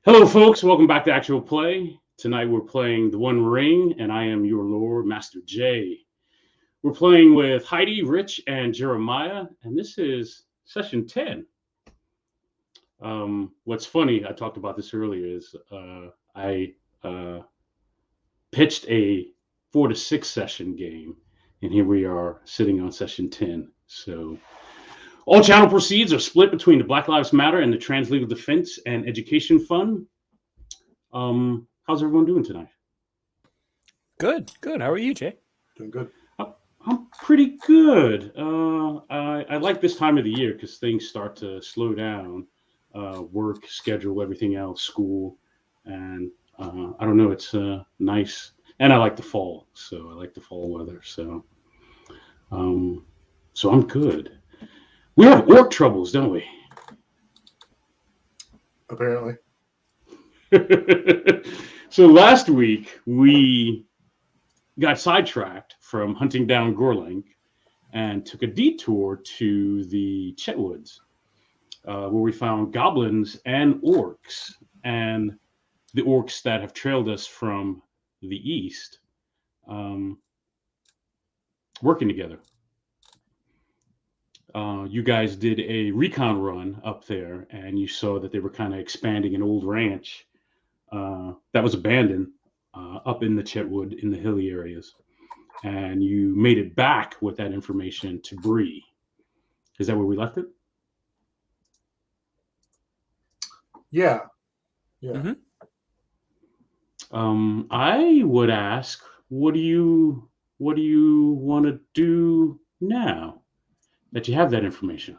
Hello, folks. Welcome back to Actual Play. Tonight we're playing The One Ring, and I am your Lord, Master J. We're playing with Heidi, Rich, and Jeremiah, and this is session 10. What's funny, I talked about this earlier, is I pitched a 4 to 6 session game, and here we are sitting on session 10. So all channel proceeds are split between the Black Lives Matter and the Trans Legal Defense and Education Fund. How's everyone doing tonight? Good. How are you, Jay? Doing good. I'm pretty good. I like this time of the year because things start to slow down. Work, schedule, everything else, school, and I don't know. It's nice, and I like the fall. So I like the fall weather. So I'm good. We have orc troubles, don't we? Apparently. So last week we got sidetracked from hunting down Gorlink and took a detour to the Chetwoods, where we found goblins and orcs, and the orcs that have trailed us from the east, working together. You guys did a recon run up there, and you saw that they were kind of expanding an old ranch that was abandoned up in the Chetwood in the hilly areas. And you made it back with that information to Bree. Is that where we left it? Yeah. Mm-hmm. I would ask, what do you want to do now that you have that information?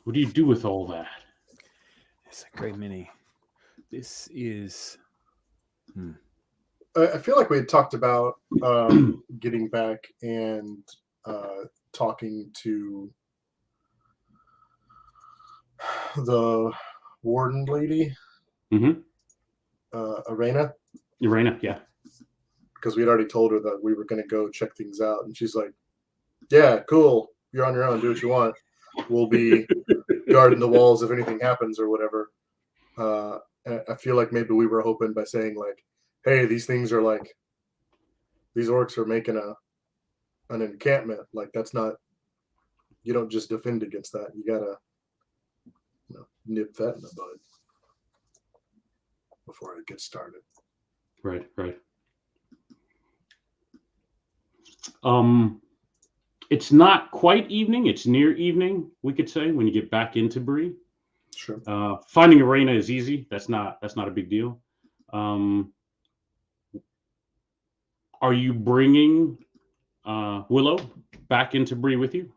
What do you do with all that? It's a great mini. This is. I feel like we had talked about getting back and talking to the warden lady, Arena. Irena, yeah. Because we had already told her that we were going to go check things out. And she's like, yeah, cool. You're on your own. Do what you want. We'll be guarding the walls if anything happens or whatever. I feel like maybe we were hoping by saying like, hey, these things are like, these orcs are making an encampment. Like that's not, you don't just defend against that. You gotta, nip that in the bud before it gets started. Right. It's not quite evening. It's near evening, we could say, when you get back into Bree. Sure. Finding Arena is easy. That's not a big deal. Are you bringing Willow back into Bree with you?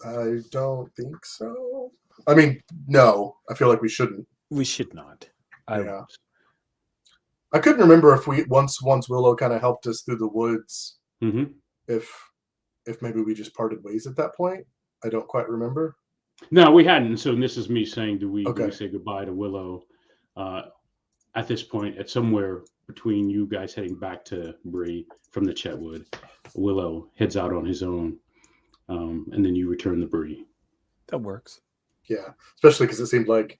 I don't think so. I mean, no. I feel like we shouldn't. We should not. Yeah. I couldn't remember if we once Willow kind of helped us through the woods. Mm-hmm. If maybe we just parted ways at that point. I don't quite remember. No, we hadn't. So this is me saying, do we say goodbye to Willow at this point? At somewhere between you guys heading back to Bree from the Chetwood, Willow heads out on his own, and then you return to Bree. That works. Yeah, especially because it seemed like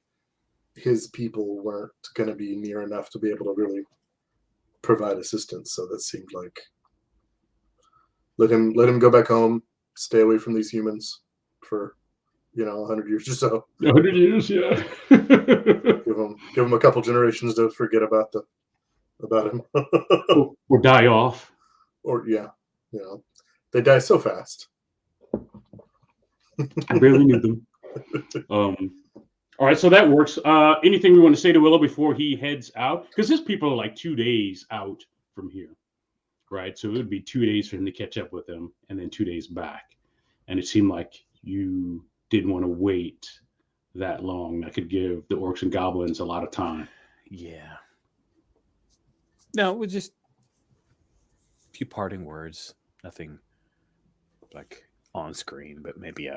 his people weren't going to be near enough to be able to really provide assistance. So that seemed like let him go back home, stay away from these humans for 100 years or so. 100 years, yeah. give him a couple generations to forget about him, or die off. Or they die so fast. I barely knew them. All right, so that works. Anything we want to say to Willow before he heads out? Because his people are like 2 days out from here, right? So it would be 2 days for him to catch up with them, and then 2 days back. And it seemed like you didn't want to wait that long. That could give the orcs and goblins a lot of time. Yeah. No, it was just a few parting words. Nothing like on screen, but maybe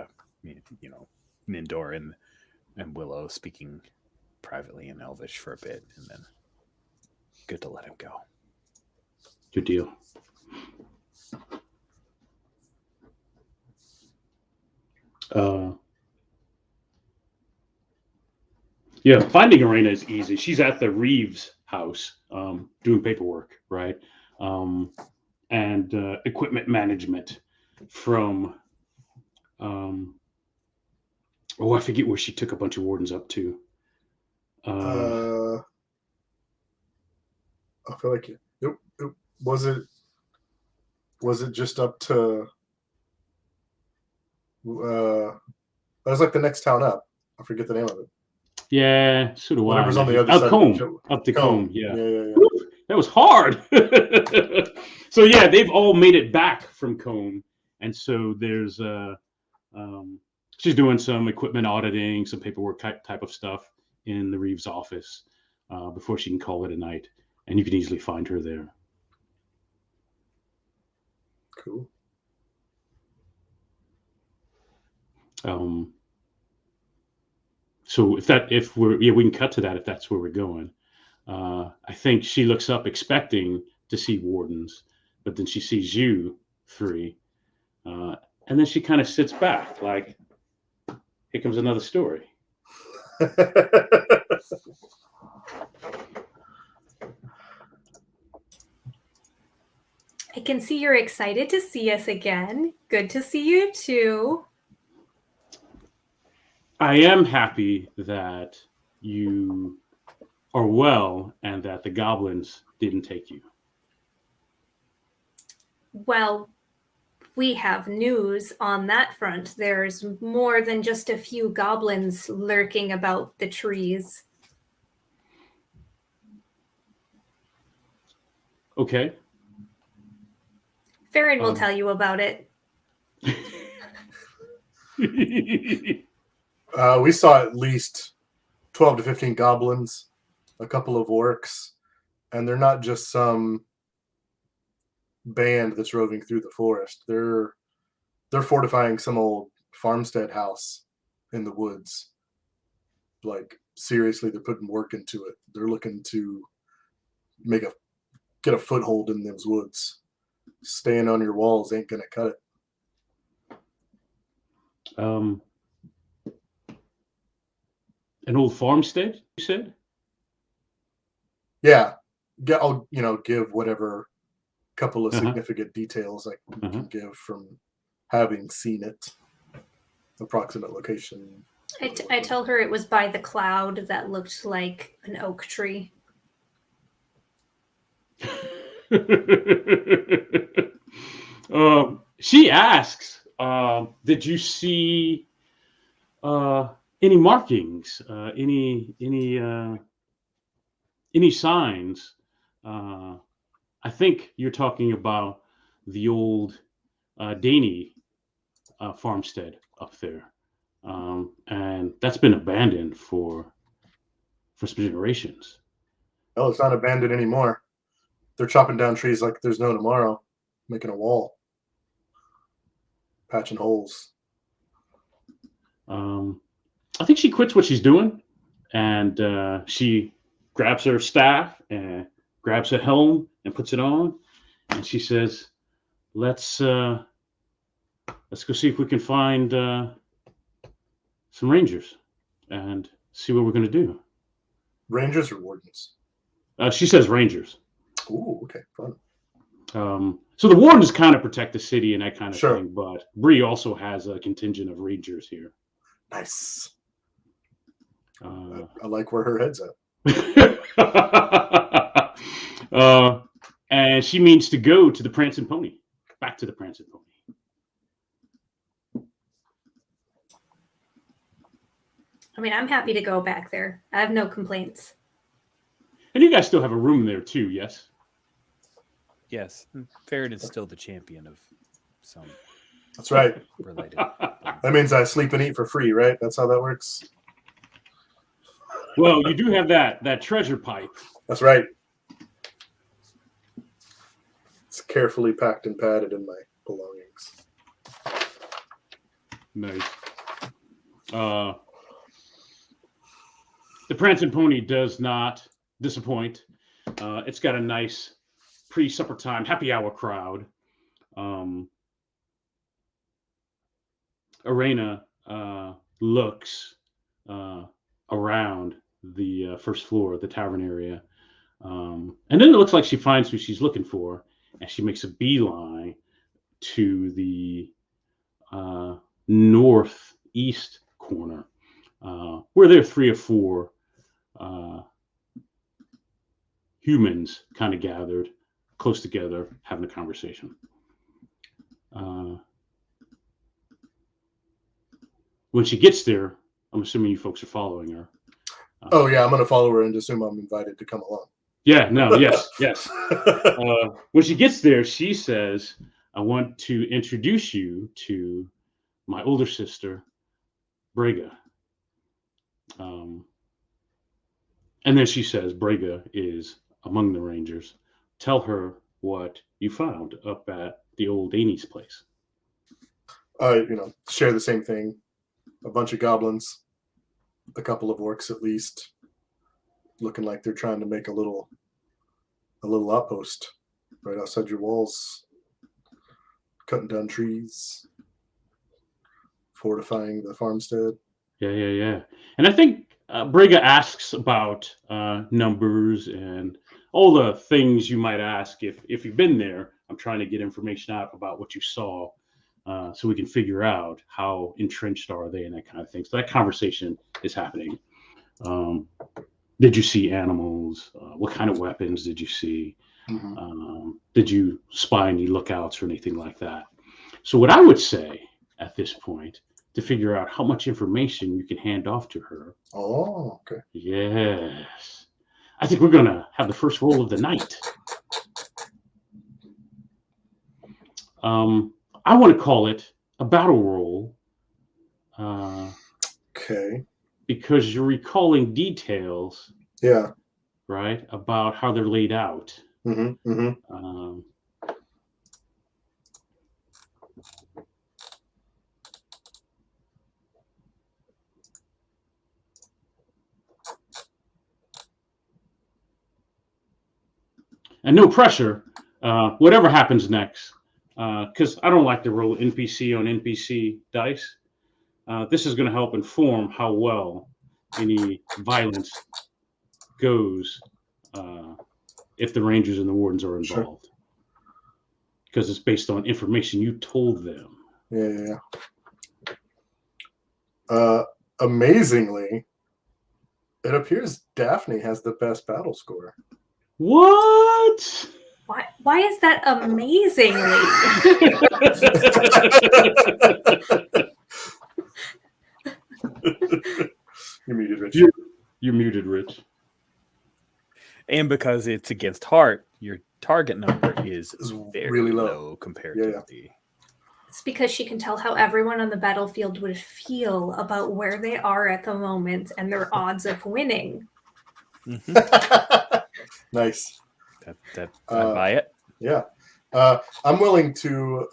Mindor and Willow speaking privately in Elvish for a bit, and then good to let him go. Good deal. Yeah, finding Arena is easy. She's at the Reeves house doing paperwork, right? And equipment management from, I forget where she took a bunch of wardens up to. I feel like was it just up to that was like the next town up. I forget the name of it. Yeah, so do Whatever's I. on the other Up side. Combe, up to Combe, yeah. Yeah. Woo, that was hard. So yeah, they've all made it back from Combe, and so there's she's doing some equipment auditing, some paperwork type of stuff in the Reeves office before she can call it a night, and you can easily find her there. Cool. So we can cut to that if that's where we're going. I think she looks up expecting to see wardens, but then she sees you three, and then she kind of sits back like, here comes another story. I can see you're excited to see us again. Good to see you too. I am happy that you are well and that the goblins didn't take you. Well, we have news on that front. There's more than just a few goblins lurking about the trees. Okay. Farron will tell you about it. We saw at least 12 to 15 goblins, a couple of orcs, and they're not just some band that's roving through the forest. They're fortifying some old farmstead house in the woods. Like, seriously, they're putting work into it. They're looking to get a foothold in those woods. Staying on your walls ain't gonna cut it. An old farmstead, you said? Yeah, I'll give whatever couple of significant details I can give from having seen it. Approximate location. I tell her it was by the cloud that looked like an oak tree. She asks, did you see any markings, any signs? I think you're talking about the old Daney farmstead up there, and that's been abandoned for some generations. Oh, it's not abandoned anymore. They're chopping down trees like there's no tomorrow, making a wall, patching holes. I think she quits what she's doing, and she grabs her staff and grabs her helm and puts it on, and she says, "Let's go see if we can find some rangers and see what we're going to do." Rangers or wardens? She says rangers. Ooh, okay, fun. So the wardens kind of protect the city and that kind of Sure. thing, but Bree also has a contingent of rangers here. Nice. I like where her head's at. And she means to go to the Prancing Pony, back to the Prancing Pony. I mean, I'm happy to go back there. I have no complaints. And you guys still have a room there too, yes? Yes. Farron is still the champion of some. That's right. Related. That means I sleep and eat for free, right? That's how that works. Well, you do have that treasure pipe. That's right. It's carefully packed and padded in my belongings. Nice. The Prancing Pony does not disappoint. It's got a nice pre-supper time happy hour crowd. Arena looks around the first floor of the tavern area. And then it looks like she finds who she's looking for, and she makes a beeline to the northeast corner, where there are 3 or 4 humans kind of gathered close together, having a conversation. When she gets there, I'm assuming you folks are following her. Oh yeah, I'm gonna follow her and assume I'm invited to come along. Yeah, no, yes. When she gets there, she says, I want to introduce you to my older sister, Brega. And then she says, Brega is among the Rangers. Tell her what you found up at the old Danny's place. Share the same thing. A bunch of goblins, a couple of orcs at least, looking like they're trying to make a little outpost right outside your walls, cutting down trees, fortifying the farmstead. Yeah. And I think Brega asks about numbers and all the things you might ask if you've been there. I'm trying to get information out about what you saw, so we can figure out how entrenched are they and that kind of thing. So that conversation is happening. Did you see animals? What kind of weapons did you see? Mm-hmm. Did you spy any lookouts or anything like that? So what I would say at this point, to figure out how much information you can hand off to her. Oh, okay. Yes. I think we're going to have the first roll of the night. I want to call it a battle roll. Okay. Because you're recalling details. Yeah. Right? About how they're laid out. Mm-hmm. Mm-hmm. And no pressure, whatever happens next, because I don't like to roll NPC on NPC dice. This is going to help inform how well any violence goes if the Rangers and the Wardens are involved. Because it's based on information you told them. Yeah. Amazingly, it appears Daphne has the best battle score. What? Why is that amazingly? You're muted, Rich. You're muted, Rich. And because it's against heart, your target number is very really low compared to the... It's because she can tell how everyone on the battlefield would feel about where they are at the moment and their odds of winning. Mm-hmm. Nice. I buy it. Yeah. I'm willing to,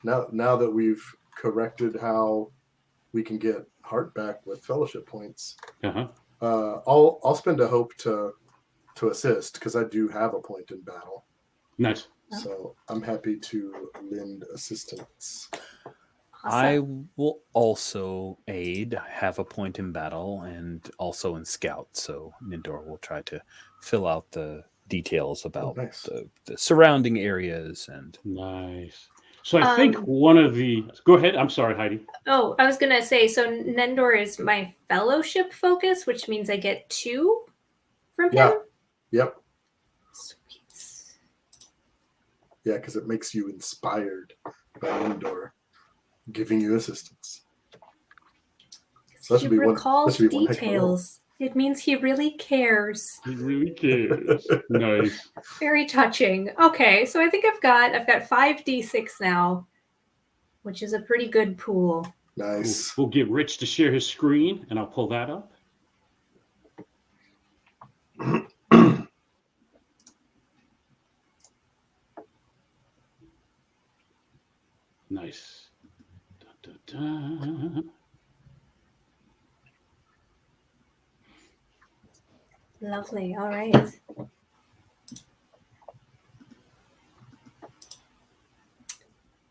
now that we've corrected how we can get heart back with fellowship points, I'll spend a hope to assist, because I do have a point in battle. Nice. So I'm happy to lend assistance. Awesome. I will also aid. I have a point in battle and also in scout. So Nindor will try to fill out the details about the surrounding areas. And nice. So I think one of the... Go ahead. I'm sorry, Heidi. Oh, I was going to say, so Nendor is my fellowship focus, which means I get 2 from him? Yep. Sweet. Yeah, because it makes you inspired by Nindor giving you assistance. So he recalls details. It means he really cares. He really cares. Nice. Very touching. Okay, so I think I've got 5d6 now, which is a pretty good pool. Nice. We'll get Rich to share his screen, and I'll pull that up. Nice. Lovely. All right.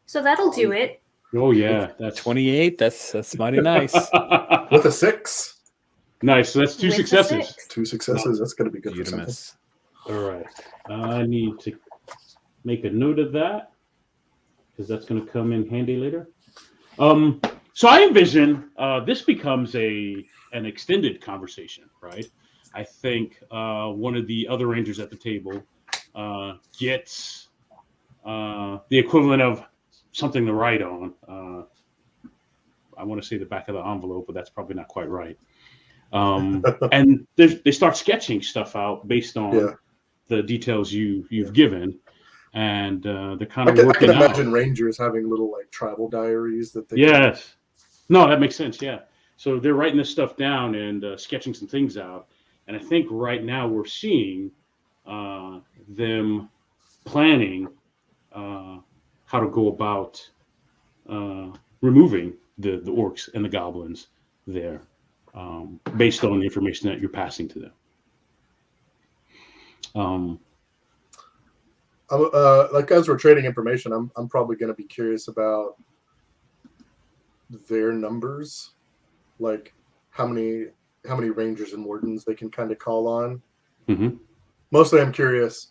So that'll do it. Oh yeah, that's 28. That's mighty nice. With a 6. Nice. So that's 2 With a successes. 6. 2 successes. That's going to be good for something. Eudemus. All right. I need to make a note of that because that's going to come in handy later. So I envision this becomes an extended conversation, right? I think one of the other rangers at the table gets the equivalent of something to write on. I want to say the back of the envelope, but that's probably not quite right. And they start sketching stuff out based on the details you've given, and they're kind of working I can out. imagine rangers having little like travel diaries that they. Yes. No, that makes sense. Yeah. So they're writing this stuff down and sketching some things out, and I think right now we're seeing them planning how to go about removing the orcs and the goblins there, based on the information that you're passing to them. Like as we're trading information, I'm probably going to be curious about their numbers, like how many rangers and wardens they can kind of call on. Mm-hmm. Mostly, I'm curious: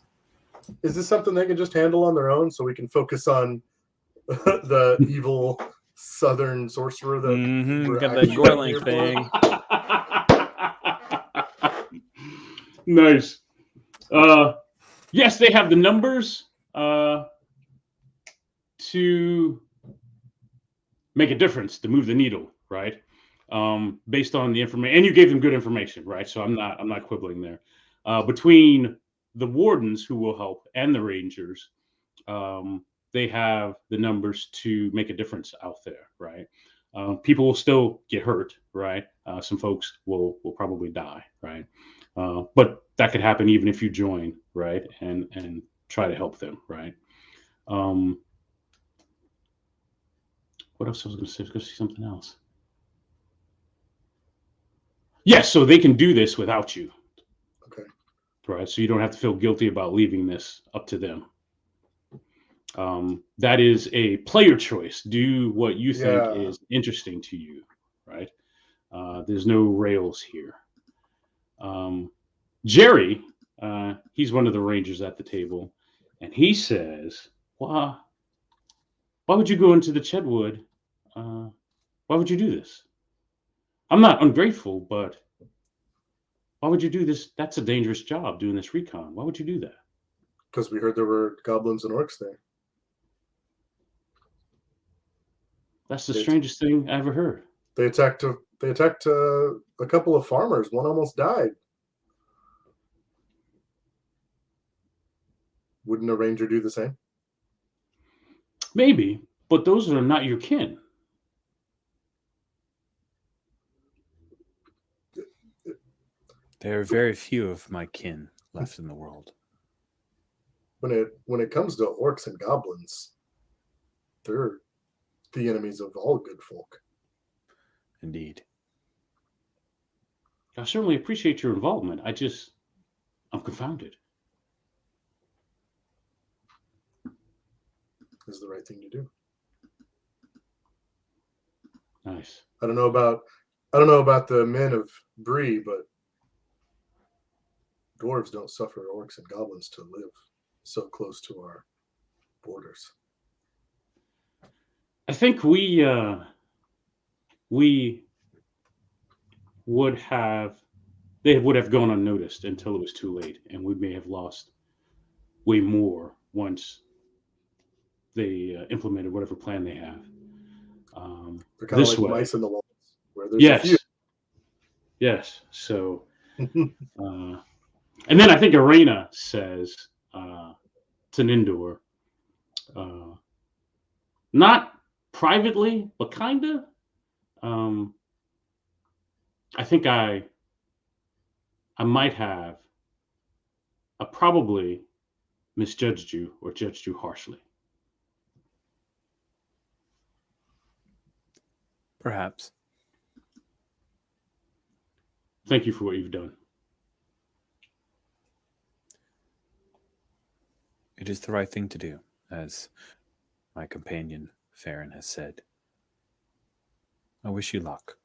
is this something they can just handle on their own, so we can focus on the evil southern sorcerer that we're got that actually Gorlink here for? thing. Nice. Yes, they have the numbers to make a difference, to move the needle, right? Based on the information, and you gave them good information, right? So I'm not quibbling there. Between the wardens who will help and the rangers, they have the numbers to make a difference out there, right? People will still get hurt, right? Some folks will probably die, right? But that could happen even if you join, right? And try to help them, right? What else I was going to say? I was going to say something else. Yes, so they can do this without you. Okay. Right, so you don't have to feel guilty about leaving this up to them. That is a player choice. Do what you think is interesting to you, right? There's no rails here. Jerry, he's one of the rangers at the table, and he says, why would you go into the Chedwood? Why would you do this? I'm not ungrateful, but why would you do this? That's a dangerous job, doing this recon. Why would you do that? Because we heard there were goblins and orcs there. That's the strangest thing I ever heard. They attacked a couple of farmers. One almost died. Wouldn't a ranger do the same? Maybe, but those are not your kin. There are very few of my kin left in the world. When it comes to orcs and goblins, they're the enemies of all good folk. Indeed. I certainly appreciate your involvement. I'm confounded. Is the right thing to do. Nice. I don't know about the men of Bree, but dwarves don't suffer orcs and goblins to live so close to our borders. I think we would have gone unnoticed until it was too late, and we may have lost way more once they implemented whatever plan they have. They're kind of like mice in the walls, where there's a few. Yes. So, and then I think Arena says to Nindor, not privately, but kinda. I think I might have probably misjudged you or judged you harshly. Perhaps. Thank you for what you've done. It is the right thing to do, as my companion Farron has said. I wish you luck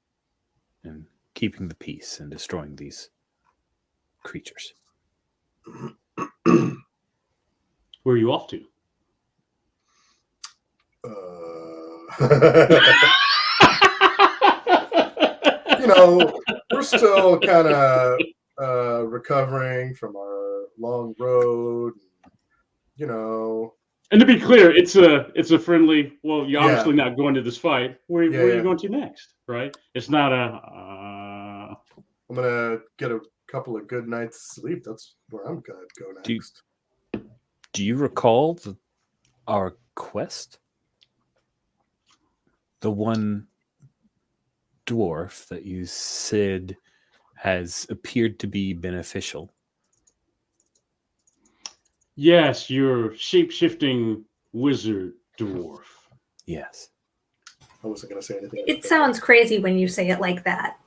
in keeping the peace and destroying these creatures. Where are you off to? You know, we're still kind of recovering from our long road. You know. And to be clear, it's a friendly. Well, you're Yeah. obviously not going to this fight. Where Yeah, are yeah. you going to next? Right? It's not a. I'm gonna get a couple of good nights sleep. That's where I'm gonna go next. Do you recall our quest? The one dwarf that you said has appeared to be beneficial. Yes, your shape-shifting wizard dwarf. Yes. I wasn't gonna say anything. It sounds crazy when you say it like that.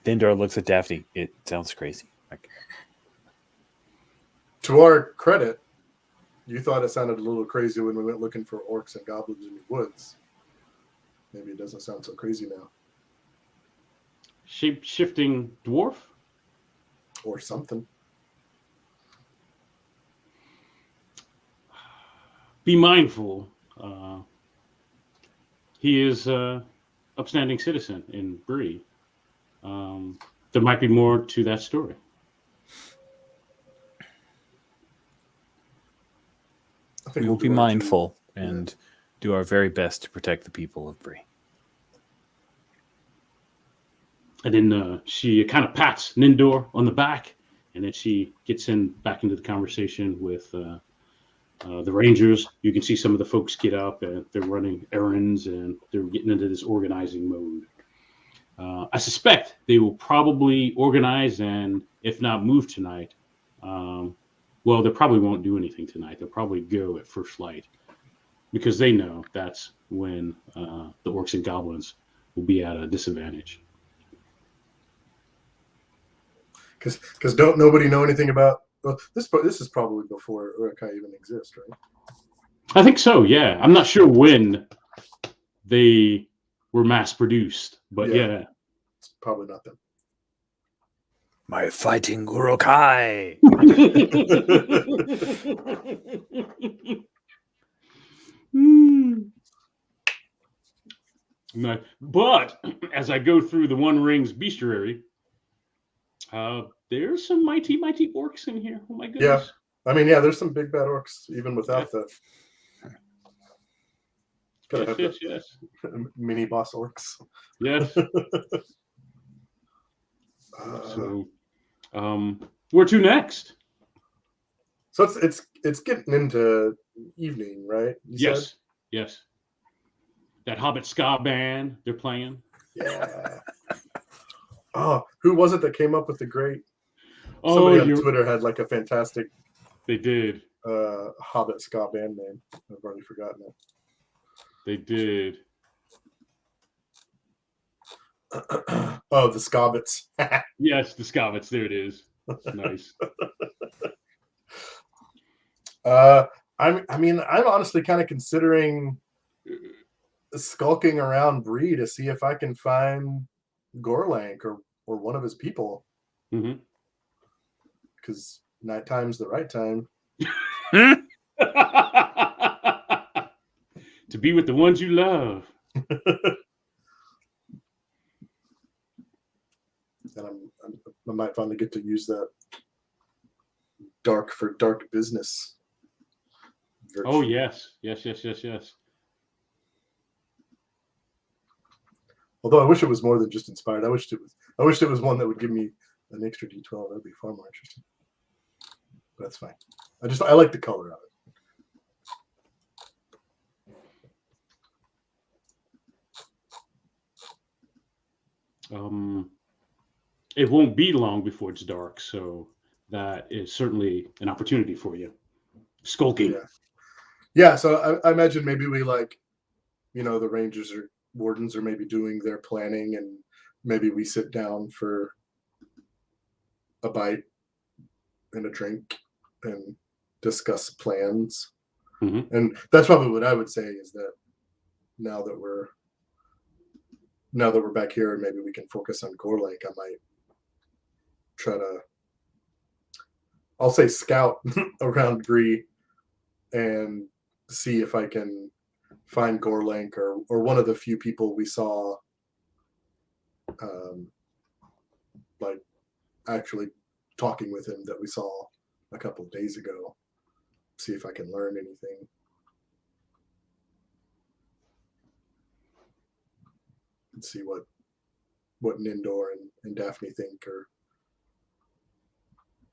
Nindor looks at Daphne. It sounds crazy. Like, To our credit, you thought it sounded a little crazy when we went looking for orcs and goblins in the woods. Maybe it doesn't sound so crazy now. Shape-shifting dwarf? Or something. Be mindful. He is an upstanding citizen in Bree. There might be more to that story. we will be mindful and do our very best to protect the people of Bree. And then she kind of pats Nindor on the back, and then she gets back into the conversation with the Rangers. You can see some of the folks get up, and they're running errands, and they're getting into this organizing mode. I suspect they will probably organize, and if not move tonight, well, they probably won't do anything tonight. They'll probably go at first light, because they know that's when the orcs and goblins will be at a disadvantage. Because don't nobody know anything about this is probably before Uruk-hai even exists, right? I think so, yeah. I'm not sure when they were mass produced, but yeah. It's probably not them. My fighting Uruk-hai! But as I go through the One Ring's bestiary, there's some mighty orcs in here. Oh my goodness! Yeah, I mean, there's some big bad orcs even without the. Yes. Mini boss orcs. Yes. So, where to next? So it's getting into evening, right? Yes. That Hobbit ska band they're playing. Yeah. Oh, who was it that came up with the great? Oh, somebody on Twitter had like a fantastic. They did. Hobbit ska band name. I've already forgotten it. They did. Oh, the Scobbits. Yes, the Scobbits. There it is. Nice. I'm honestly kind of considering skulking around Bree to see if I can find Gorlank or one of his people. Mm-hmm. Because nighttime's the right time. To be with the ones you love. And I might finally get to use that dark for dark business virtue. Oh yes. Although I wish it was more than just inspired. I wished it was one that would give me an extra D12. That'd be far more interesting. But that's fine. I like the color of it. It won't be long before it's dark, so that is certainly an opportunity for you. Skulking. Yeah, so I imagine maybe we the Rangers or Wardens are maybe doing their planning, and maybe we sit down for a bite and a drink and discuss plans. Mm-hmm. And that's probably what I would say is that now that we're back here and maybe we can focus on Gorlake, I might try to, I'll say scout around Bree and see if I can find Gorlake or one of the few people we saw like actually talking with him that we saw a couple of days ago. See if I can learn anything. And see what Nindor and Daphne think, or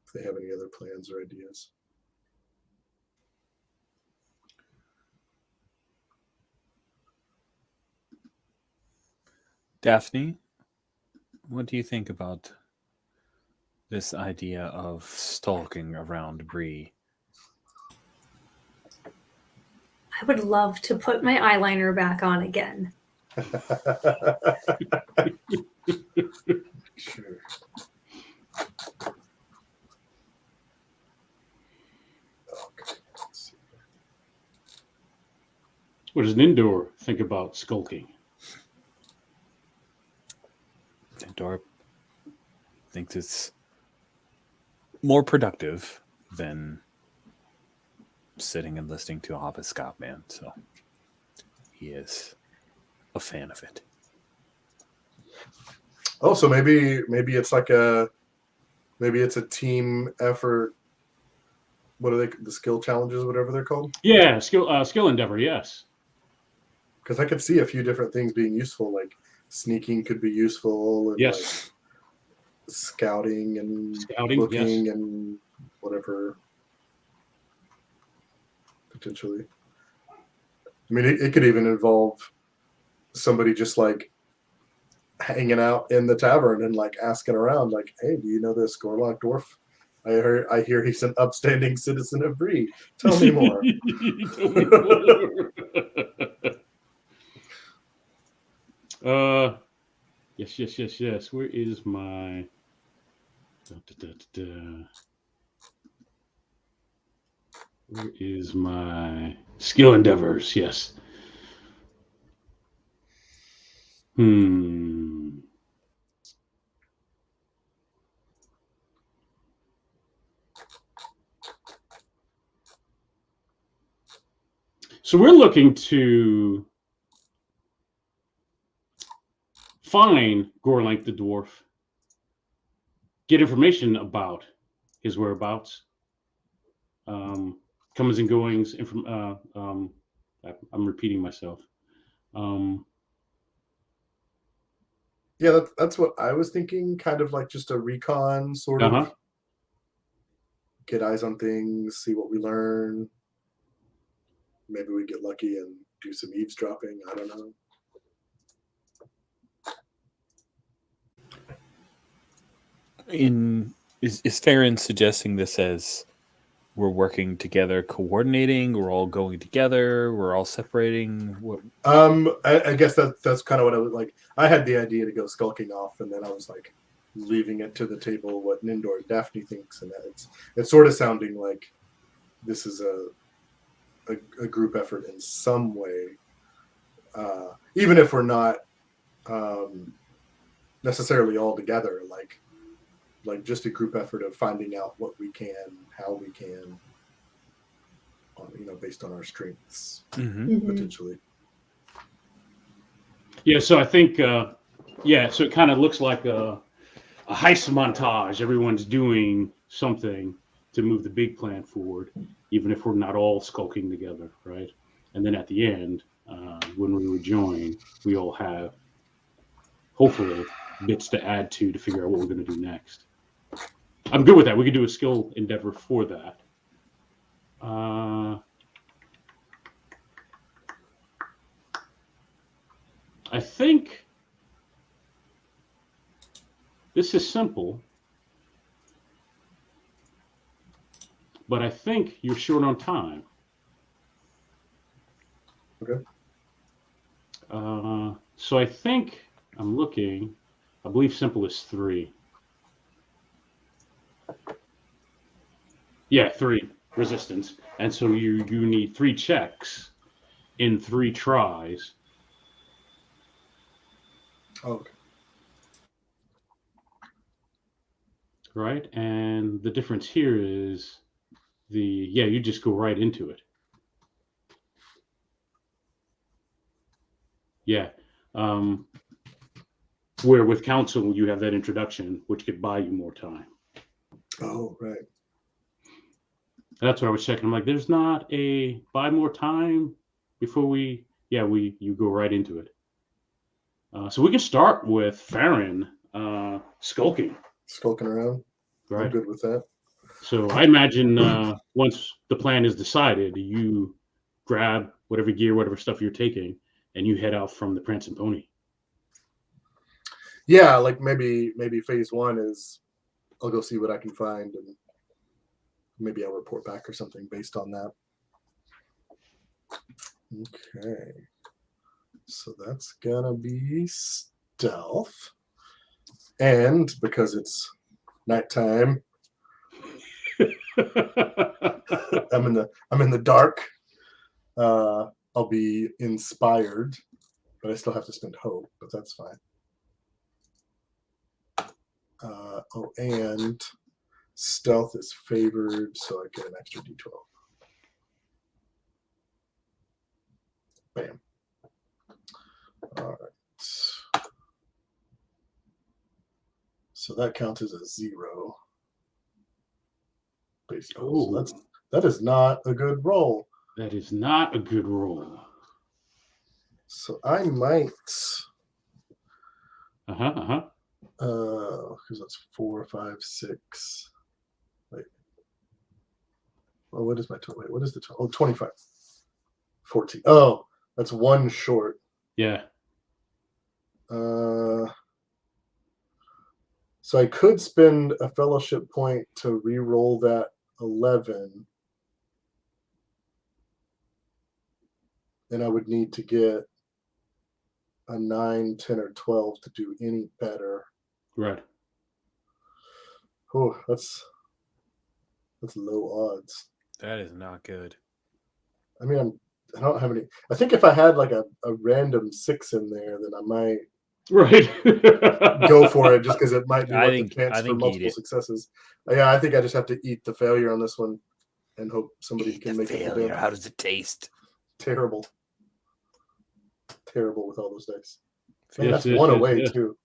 if they have any other plans or ideas. Daphne, what do you think about this idea of stalking around Bree? I would love to put my eyeliner back on again. Sure. Okay. Let's see. What does Nindor think about skulking? Nindor thinks it's more productive than sitting and listening to a Hobbit Scott man, so he is a fan of it. Oh, so maybe it's like maybe it's a team effort. What are they? The skill challenges, whatever they're called. Yeah, skill endeavor. Yes. Because I could see a few different things being useful, like sneaking could be useful, and Yes. like scouting and Scouting, looking yes. and whatever. Potentially. I mean, it could even involve somebody just like hanging out in the tavern and like asking around, like, "Hey, do you know this Gorlock dwarf? I hear he's an upstanding citizen of Bree. Tell me more." Tell me more. Yes. Where is my? Where is my skill endeavors? Yes. So we're looking to find Gorlake the dwarf, get information about his whereabouts, comings and goings. I'm repeating myself. Yeah, that's what I was thinking. Kind of like just a recon, sort of. Get eyes on things, see what we learn. Maybe we get lucky and do some eavesdropping. I don't know. Is Farron suggesting this as we're working together, coordinating, we're all going together, we're all separating? What? I guess that's kind of what I was like. I had the idea to go skulking off, and then I was like leaving it to the table what Nindor and Daphne thinks, and that it's sort of sounding like this is a group effort in some way, even if we're not necessarily all together, like just a group effort of finding out what we can, how we can, based on our strengths, potentially. Yeah, so I think, so it kind of looks like a heist montage. Everyone's doing something to move the big plan forward, even if we're not all skulking together, right? And then at the end, when we rejoin, we all have, hopefully, bits to add to figure out what we're going to do next. I'm good with that. We could do a skill endeavor for that. I think this is simple, but I think you're short on time. Okay. So I think I'm looking. I believe simple is 3. Yeah, 3. resistance, and so you need 3 checks in 3 tries. Okay. Right, and the difference here is you just go right into it. Yeah. Where with council you have that introduction, which could buy you more time. Oh, right. That's what I was checking. I'm like, there's not a buy more time before you go right into it. So we can start with Farron skulking. Skulking around. Right. I'm good with that. So I imagine once the plan is decided, you grab whatever gear, whatever stuff you're taking, and you head out from the Prancing Pony. Yeah, like maybe phase 1 is I'll go see what I can find, and maybe I'll report back or something based on that. Okay. So that's gonna be stealth. And because it's nighttime, I'm in the dark. I'll be inspired, but I still have to spend hope, but that's fine. And stealth is favored, so I get an extra d12. Bam. All right. So that counts as a 0. Basically. So that is not a good roll. That is not a good roll. So I might. Because that's 4, 5, 6. Wait. Oh, what is my total? Wait, what is the total? Oh, 25. 14. Oh, that's 1 short. Yeah. So I could spend a fellowship point to re-roll that 11. And I would need to get a 9, 10, or 12 to do any better. Right. Oh, that's low odds. That is not good. I mean, I don't have any. I think if I had like a random 6 in there, then I might go for it, just because it might be worth the chance for multiple successes. Yeah, I think I just have to eat the failure on this one and hope somebody can make it. Failure. How does it taste? Terrible. Terrible with all those dice. Man, that's 1 away too.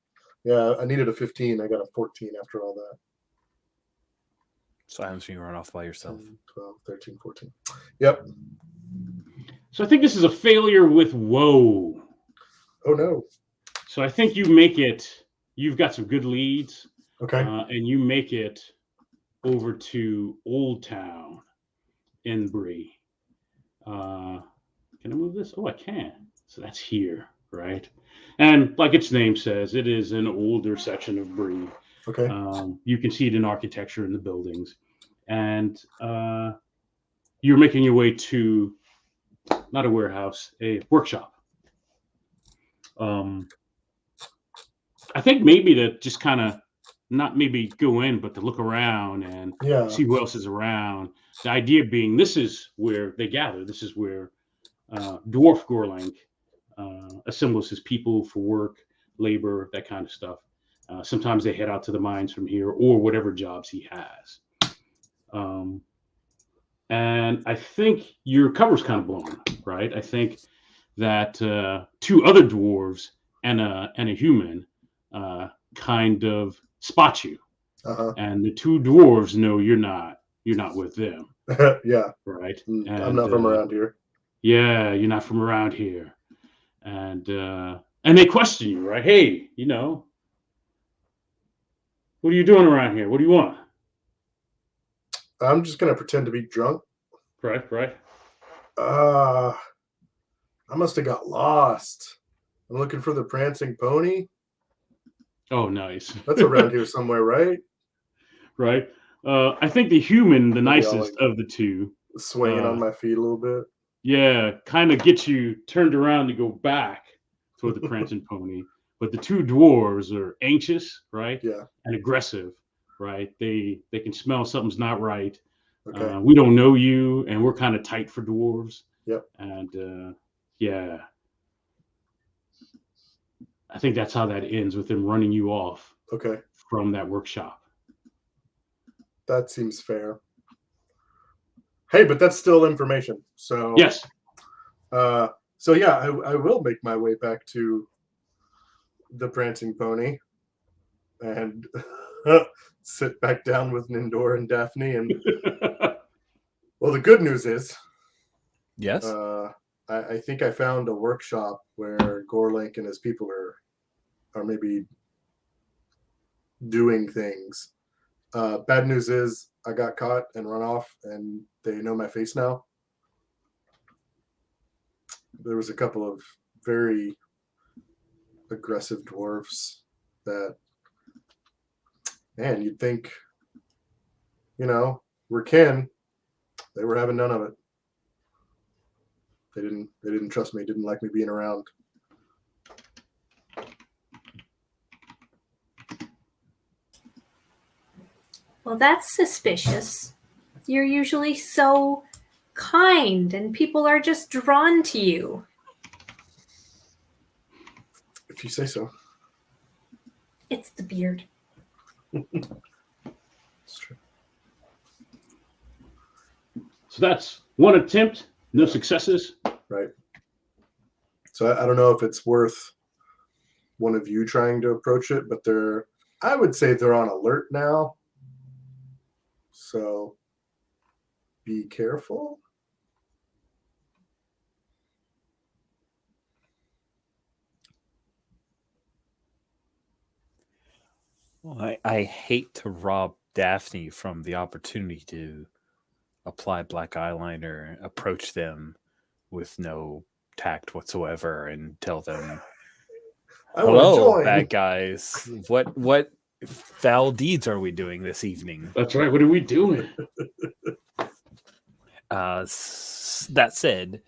Yeah, I needed a 15. I got a 14 after all that. So that happens when you run off by yourself. 12, 13, 14. Yep. So I think this is a failure with woe. Oh, no. So I think you make it. You've got some good leads. Okay. And you make it over to Old Town in Bree. Can I move this? Oh, I can. So that's here, right? And like its name says, it is an older section of Bree. Okay. You can see it in architecture in the buildings. And you're making your way to, not a warehouse, a workshop. I think maybe to just kind of not maybe go in, but to look around and see who else is around. The idea being this is where they gather. This is where Dwarf Gorlank assembles his people for work, labor, that kind of stuff. Sometimes they head out to the mines from here or whatever jobs he has. And I think your cover's kind of blown, right? I think that 2 other dwarves and a human kind of spot you, and the 2 dwarves know you're not with them. Yeah, right. And, I'm not from around here. Yeah, you're not from around here, and they question you, right? Hey, what are you doing around here? What do you want? I'm just gonna pretend to be drunk. Right. I must have got lost. I'm looking for the Prancing Pony. Oh, nice. That's around here somewhere, right? Right. I think the human, the nicest of the 2, swaying on my feet a little bit. Yeah, kind of gets you turned around to go back toward the Prancing Pony. But the 2 dwarves are anxious, right? Yeah. And aggressive, right? They can smell something's not right. Okay. We don't know you, and we're kind of tight for dwarves. Yep. And yeah, I think that's how that ends, with them running you off Okay. from that workshop. That seems fair. Hey, but that's still information. So Yes. So yeah, I will make my way back to the Prancing Pony and sit back down with Nindor and Daphne. And well, the good news is, Yes. I think I found a workshop where Gorlink and his people are maybe doing things. Bad news is I got caught and run off, and they know my face now. There was a couple of very aggressive dwarves that, man, you'd think, we're kin. They were having none of it. They didn't trust me, didn't like me being around. Well, that's suspicious. You're usually so kind, and people are just drawn to you. If you say so. It's the beard. It's true. So that's one attempt, no successes. Right. So I don't know if it's worth one of you trying to approach it, but I would say they're on alert now. So be careful. Well, I hate to rob Daphne from the opportunity to apply black eyeliner, approach them with no tact whatsoever, and tell them, I want to "Hello, join." bad guys. What foul deeds are we doing this evening?" That's right. What are we doing? That said,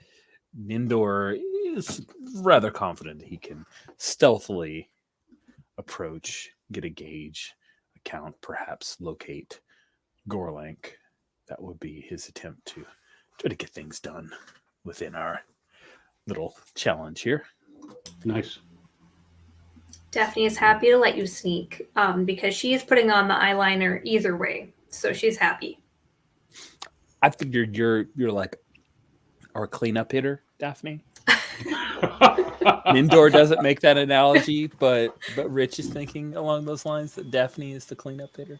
Nindor is rather confident he can stealthily approach, get a gauge, account, perhaps locate Gorlink. That would be his attempt to try to get things done within our little challenge here. Nice. Daphne is happy to let you sneak because she is putting on the eyeliner either way. So she's happy. I figured you're like our cleanup hitter, Daphne. Nindor doesn't make that analogy, but Rich is thinking along those lines that Daphne is the cleanup hitter.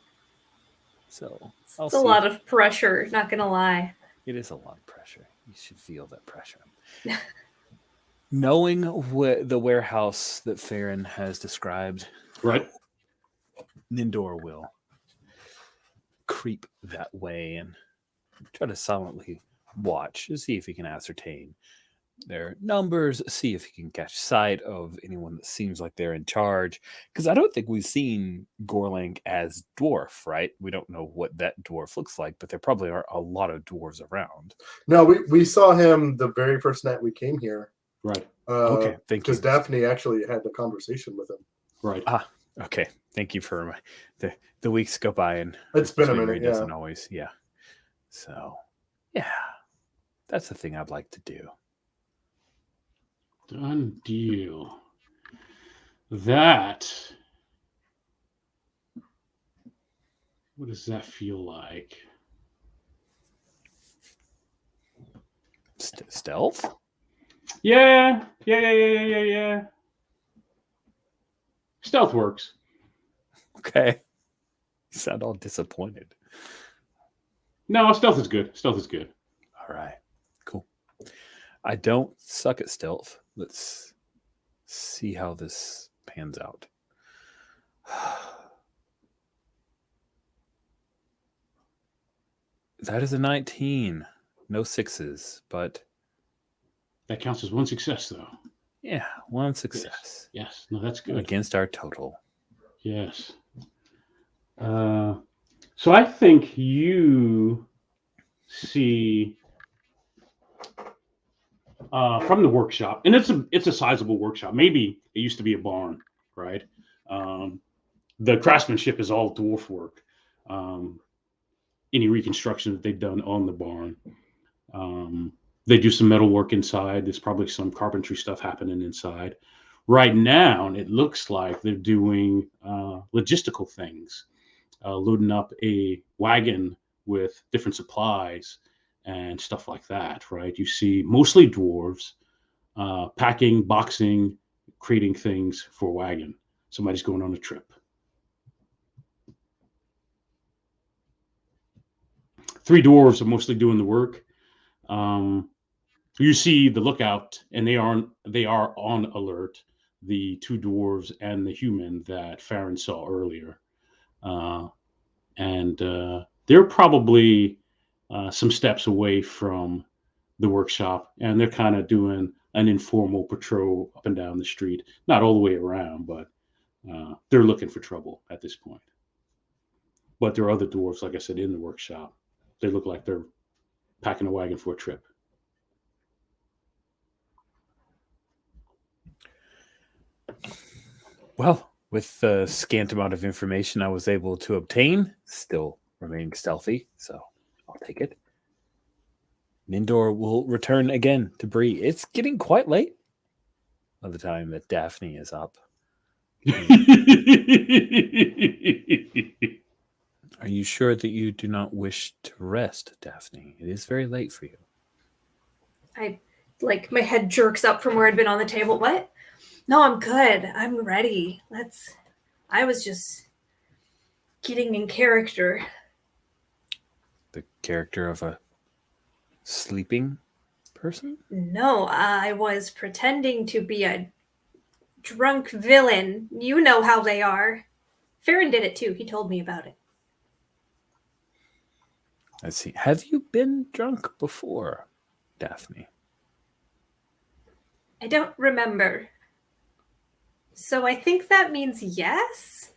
So It's a lot of pressure, not gonna lie. It is a lot of pressure. You should feel that pressure. Knowing the warehouse that Farron has described, Right. Nindor will creep that way and try to silently watch to see if he can ascertain their numbers, see if he can catch sight of anyone that seems like they're in charge. Because I don't think we've seen Gorlink as dwarf, right? We don't know what that dwarf looks like, but there probably are a lot of dwarves around. No, we saw him the very first night we came here. Right. Okay, thank you. Because Daphne actually had the conversation with him. Right. Okay, thank you for the weeks go by and It's been a memory minute, yeah. doesn't always, yeah. So, yeah, that's the thing I'd like to do. Done deal. That. What does that feel like? Stealth? Yeah. Stealth works. Okay. You sound all disappointed. No, stealth is good. Stealth is good. All right. Cool. I don't suck at stealth. Let's see how this pans out. That is a 19. No sixes, but That counts as one success, though. yeah, one success Yes. No, that's good. against our total. Yes. So I think you see from the workshop, and it's a sizable workshop. Maybe it used to be a barn, right? The craftsmanship is all dwarf work. any reconstruction that they've done on the barn. They do some metal work inside. There's probably some carpentry stuff happening inside. Right now, it looks like they're doing logistical things, loading up a wagon with different supplies and stuff like that, right? You see mostly dwarves packing, boxing, creating things for a wagon. Somebody's going on a trip. 3 dwarves are mostly doing the work. You see the lookout, and they are on alert. The 2 dwarves and the human that Farron saw earlier, and they're probably some steps away from the workshop, and they're kind of doing an informal patrol up and down the street, not all the way around, but they're looking for trouble at this point. But there are other dwarves, like I said, in the workshop. They look like they're packing a wagon for a trip. Well, with the scant amount of information I was able to obtain, still remaining stealthy, so I'll take it. Nindor will return again to Bree. It's getting quite late by the time that Daphne is up. Are you sure that you do not wish to rest, Daphne? It is very late for you. My head jerks up from where I'd been on the table. What? No, I'm good. I'm ready. I was just getting in character. The character of a sleeping person? No, I was pretending to be a drunk villain. You know how they are. Farron did it too. He told me about it. I see. Have you been drunk before, Daphne? I don't remember. So I think that means yes?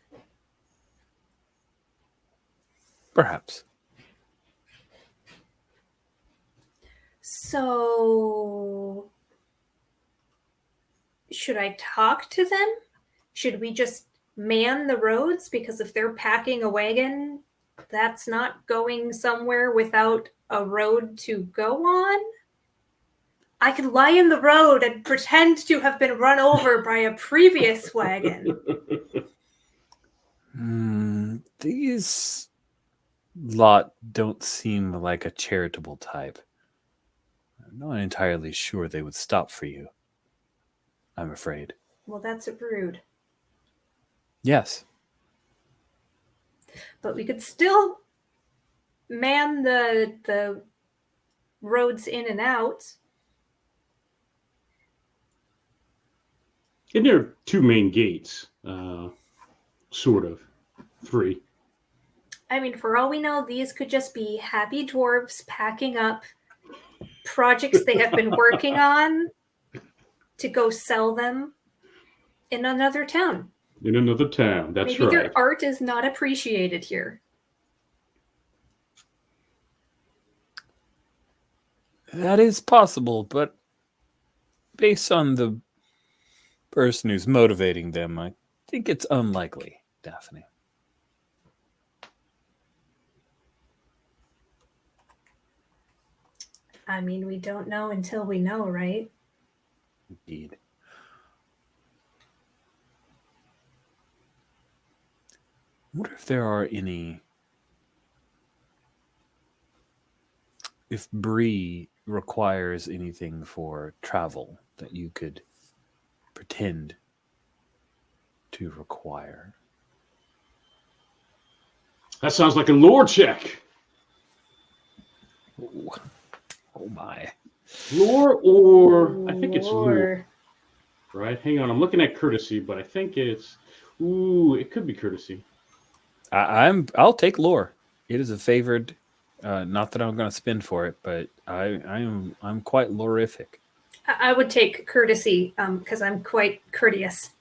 Perhaps. So should I talk to them? Should we just man the roads? Because if they're packing a wagon, that's not going somewhere without a road to go on? I could lie in the road and pretend to have been run over by a previous wagon. These lot don't seem like a charitable type. I'm not entirely sure they would stop for you, I'm afraid. Well, that's rude. Yes. But we could still man the roads in and out. And there are 2 main gates, sort of. 3. I mean, for all we know, these could just be happy dwarves packing up projects they have been working on to go sell them in another town. In another town, that's Maybe right. their art is not appreciated here. That is possible, but based on the person who's motivating them, I think it's unlikely, Daphne. I mean, we don't know until we know, right? Indeed. I wonder if there are any... If Bree requires anything for travel that you could pretend to require. That sounds like a lore check. Oh my. Lore or... I think it's lore. Lore. Right? Hang on. I'm looking at courtesy, but I think it's... Ooh, it could be courtesy. I'll take lore. It is a favored... not that I'm going to spend for it, but I'm quite lorific. I would take courtesy because I'm quite courteous.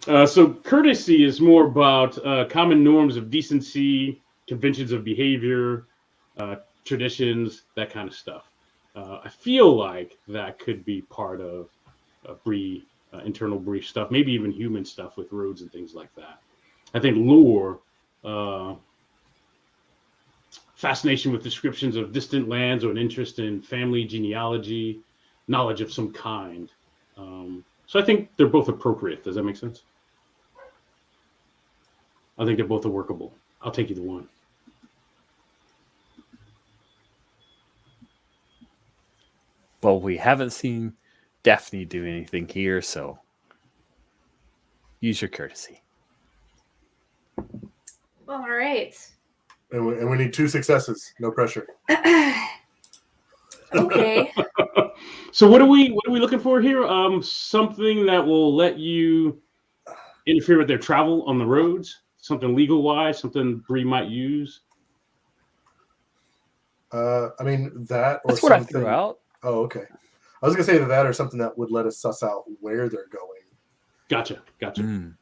So courtesy is more about common norms of decency, conventions of behavior, traditions, that kind of stuff. I feel like that could be part of Bree, internal Bree stuff, maybe even human stuff with roads and things like that. I think lore fascination with descriptions of distant lands or an interest in family genealogy, knowledge of some kind. So I think they're both appropriate. Does that make sense? I think they're both workable. I'll take either one. Well, we haven't seen Daphne do anything here, so use your courtesy. All right. And we need 2 successes. No pressure. Okay. So what are we looking for here? Something that will let you interfere with their travel on the roads. Something legal wise. Something Bree might use. I mean that or That's what I something. threw out. Oh, okay. I was gonna say that or something that would let us suss out where they're going. Gotcha.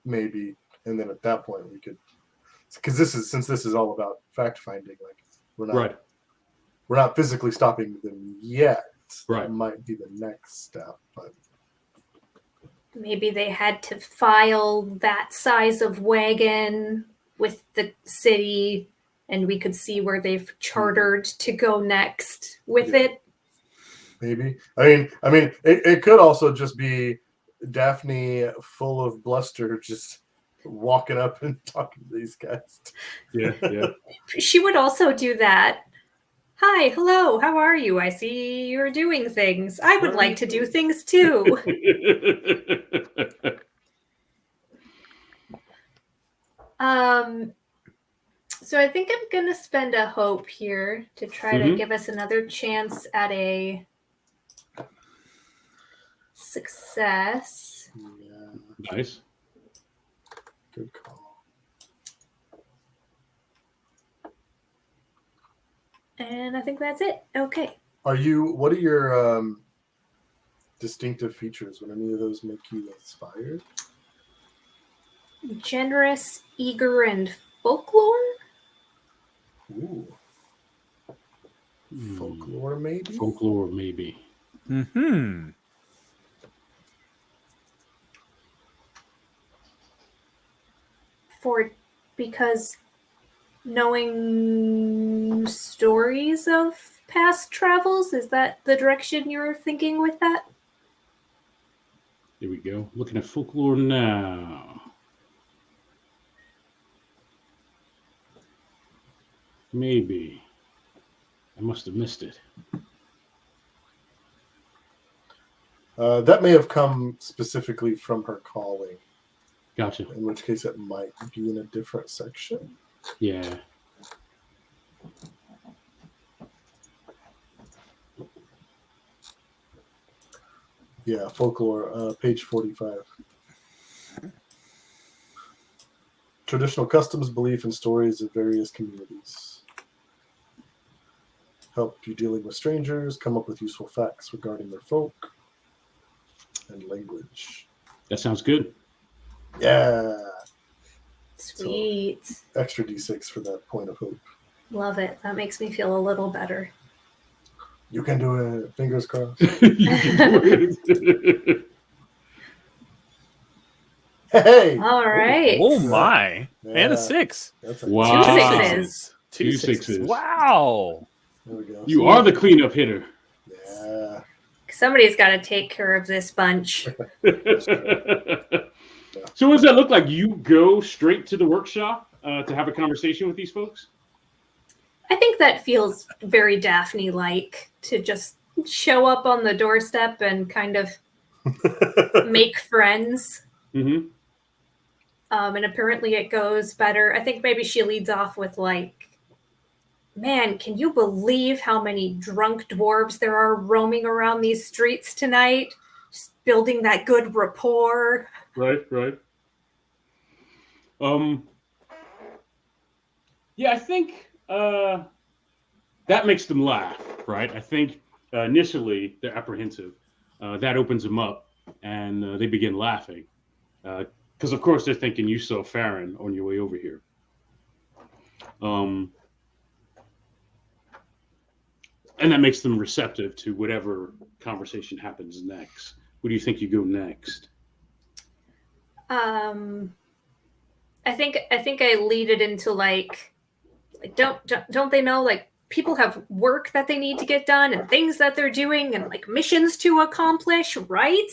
Maybe, and then at that point we could, because this is all about fact finding. Like we're not physically stopping them yet. Right. That might be the next step, but Maybe they had to file that size of wagon with the city, and we could see where they've chartered to go next with it. maybe. I mean, it could also just be Daphne full of bluster, just walking up and talking to these guys. Yeah. She would also do that. Hi, hello, how are you? I see you're doing things. I would like to do things too. So I think I'm going to spend a hope here to try to give us another chance at a success. Yeah, Nice. good call. And I think that's it. Okay. What are your distinctive features? Would any of those make you inspired? Generous, eager, and folklore? Ooh. Folklore, maybe? Folklore, maybe. Mm-hmm. Because knowing stories of past travels, is that the direction you're thinking with that? Here we go. Looking at folklore now. Maybe. I must have missed it. That may have come specifically from her calling, Gotcha. in which case it might be in a different section. Yeah. Yeah, folklore, page 45. Traditional customs, belief, and stories of various communities. Help you dealing with strangers, come up with useful facts regarding their folk and language. That sounds good. Yeah. Sweet. Extra D6 for that point of hope. Love it. That makes me feel a little better. You can do it. Fingers crossed. Hey! All right. Oh my! Yeah. And a 6. That's a Wow. Two sixes. Two Two sixes. sixes. Wow. There we go. You are the cleanup hitter. Yeah. Somebody's got to take care of this bunch. So what does that look like? You go straight to the workshop to have a conversation with these folks? I think that feels very Daphne-like to just show up on the doorstep and kind of make friends. Mm-hmm. And apparently it goes better. I think maybe she leads off with like, man, can you believe how many drunk dwarves there are roaming around these streets tonight? Just building that good rapport. Right. Yeah, I think that makes them laugh, right? I think initially they're apprehensive. That opens them up, and they begin laughing. Because, of course, they're thinking you saw Farron on your way over here. And that makes them receptive to whatever conversation happens next. Where do you think you go next? I think I lead it into like Like, don't they know, like, people have work that they need to get done and things that they're doing and like missions to accomplish, right?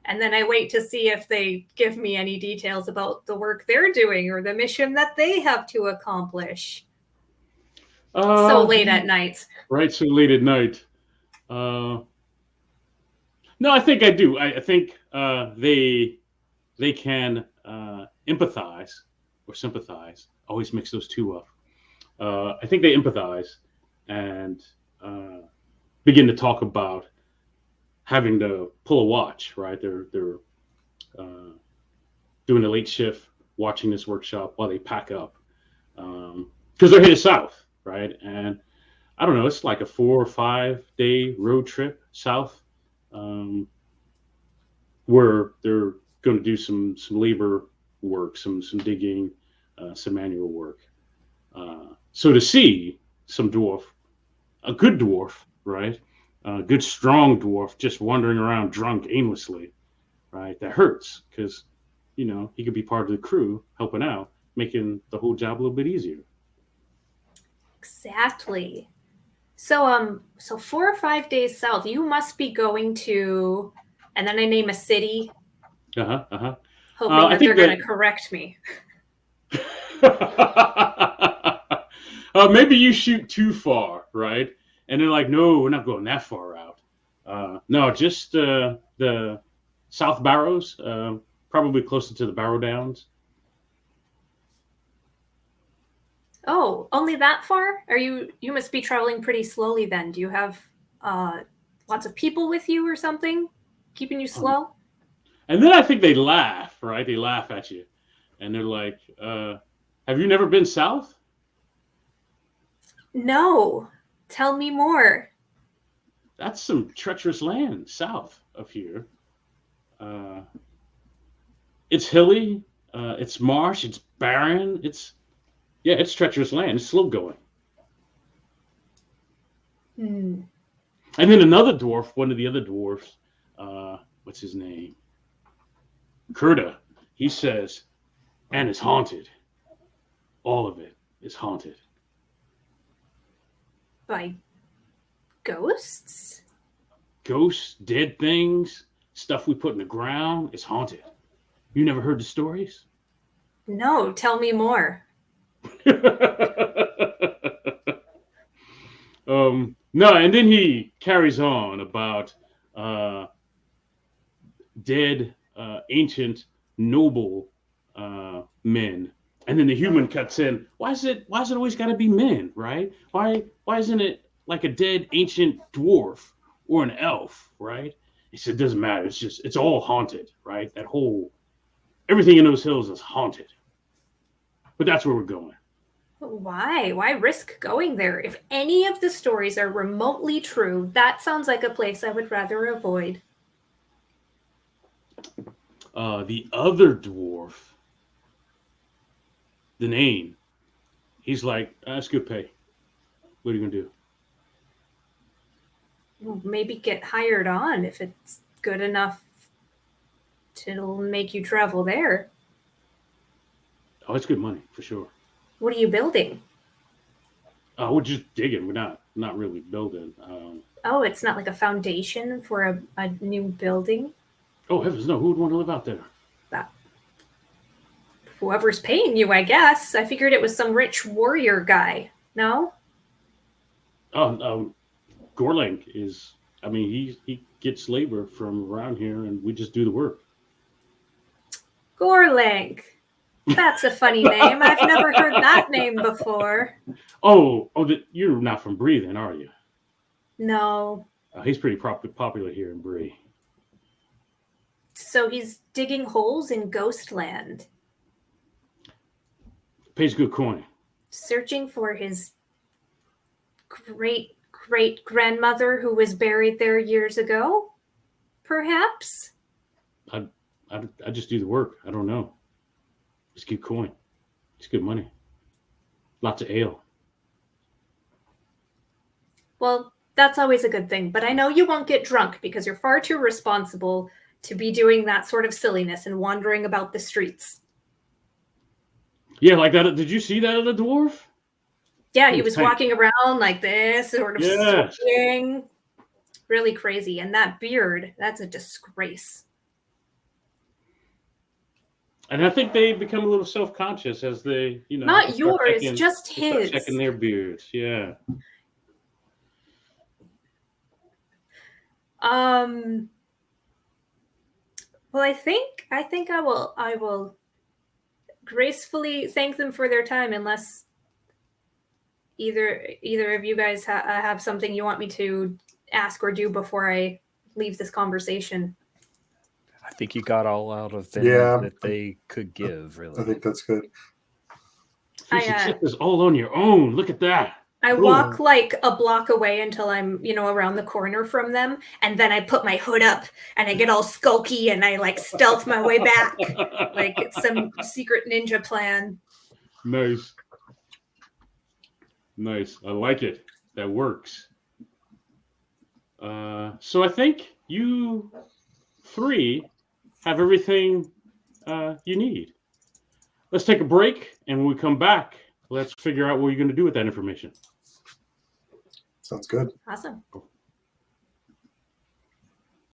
And then I wait to see if they give me any details about the work they're doing or the mission that they have to accomplish. So late at night. Right, so late at night. No, I think I do. I think they can empathize or sympathize. Always mix those two up. I think they empathize and begin to talk about having to pull a watch. Right, they're doing a late shift, watching this workshop while they pack up because they're headed south, right? And I don't know, it's like a 4 or 5 day road trip south, where they're going to do some labor work, some digging, some manual work. So to see some dwarf, a good dwarf, right, a good strong dwarf, just wandering around drunk aimlessly, right, that hurts because he could be part of the crew helping out, making the whole job a little bit easier. Exactly. So 4 or 5 days south, you must be going to, and then I name a city. Hoping that they're going to correct me. Maybe you shoot too far, right? And they're like, no, we're not going that far out. No, just the South Barrows, probably closer to the Barrow Downs. Oh, only that far? You must be traveling pretty slowly then. Do you have lots of people with you or something keeping you slow? And then I think they laugh, right? They laugh at you. And they're like, have you never been south? No. Tell me more. That's some treacherous land south of here. It's hilly. It's marsh. It's barren. It's treacherous land. It's slow going. And then another dwarf, one of the other dwarfs, what's his name? Kurta. He says, and it's haunted. All of it is haunted. By ghosts? Ghosts, dead things, stuff we put in the ground. It's haunted. You never heard the stories? No, tell me more. No, and then he carries on about dead, ancient, noble men, and then the human cuts in. Why is it always got to be men, right? Why isn't it like a dead ancient dwarf or an elf, right? He said, it doesn't matter. It's all haunted, right? Everything in those hills is haunted. But that's where we're going. Why? Why risk going there? If any of the stories are remotely true, that sounds like a place I would rather avoid. The other dwarf, the name, he's like, that's good pay. What are you going to do? Well, maybe get hired on if it's good enough to make you travel there. Oh, it's good money for sure. What are you building? We're just digging. We're not really building. Oh, it's not like a foundation for a new building? Oh, heavens no. Who would want to live out there? Whoever's paying you, I guess. I figured it was some rich warrior guy. No? Gorlink is, he gets labor from around here and we just do the work. Gorlink. That's a funny name. I've never heard that name before. You're not from Bree then, are you? No. He's pretty popular here in Bree. So he's digging holes in Ghostland. Pays good coin. Searching for his great-great-grandmother who was buried there years ago? Perhaps? I just do the work. I don't know. It's good coin. It's good money. Lots of ale. Well, that's always a good thing. But I know you won't get drunk because you're far too responsible to be doing that sort of silliness and wandering about the streets. Yeah, like that. Did you see that other dwarf? Yeah, he was Tight. walking around like this, sort of Yes. swaying. Really crazy. And that beard, that's a disgrace. And I think they become a little self-conscious as they, Not start yours, checking- just they start his. checking their beards. Yeah. Well, I think I will gracefully thank them for their time, unless either of you guys have something you want me to ask or do before I leave this conversation. I think you got all out of them Yeah. that they could give, really. I think that's good. 366 is all on your own. Look at that. I Ooh. walk like a block away until I'm, around the corner from them, and then I put my hood up and I get all skulky and I like stealth my way back like it's some secret ninja plan. Nice. Nice. I like it. That works. So I think you 3 have everything you need. Let's take a break, and when we come back, let's figure out what you're going to do with that information. Sounds good. Awesome. Go